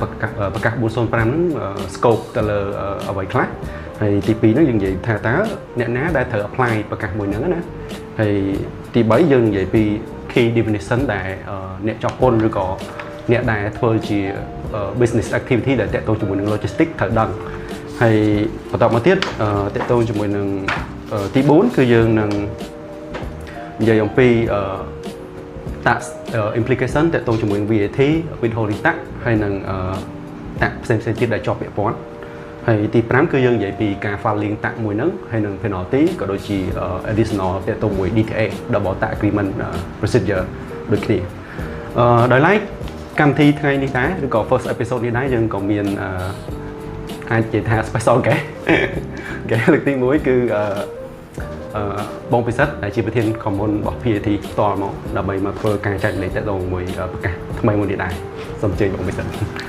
ប្រកាស405ហ្នឹង scope ទៅលើអ្វីខ្លះហើយទី2ហ្នឹងយើងនិយាយថាតើអ្នកណាដែលត្រូវ apply ប្រកាសមួយហ្នឹងណាហើយទី3យើងនិយាយពី key definition ដែលអ្នកចោះពន្ធឬក៏អ្នកដែលធ្វើជា business activity ដែលតាក់ទងជាមួយនឹង logistics ត្រូវដឹងហើយបន្តមកទៀតតាក់ទងជាមួយនឹងទី4គឺយើងនឹងនិយាយអំពីtax implication តាក់ទងជាមួយនឹង VAT withholding tax ហើយនឹងtax ផ្សេងៗទៀតដែលជាប់ពាក់ព័ន្ធហើយទី5គឺយើងនិយាយពីការ filing tax មួយហ្នឹងហើយនឹង penalty ក៏ដូចជា additional តាក់ទងមួយ DTA double tax agreement procedure ដូចគ្នាដោយឡែកកម្មវិធីថ្ងៃនេះដែរឬក៏ first episode នេះដែរយើងក៏មានអាចនិយាយថា special guest លើកទី1គឺបងពិសិដ្ឋដែលជាប្រធានខមមុនរបស់ PAT ផ្ទាល់មកដើម្បីមកធ្វើការចែករំលែកទាក់ទងមួយប្រកាសថ្មីមួយនេះដែរសូមអញ្ជើញបងពិសិដ្ឋ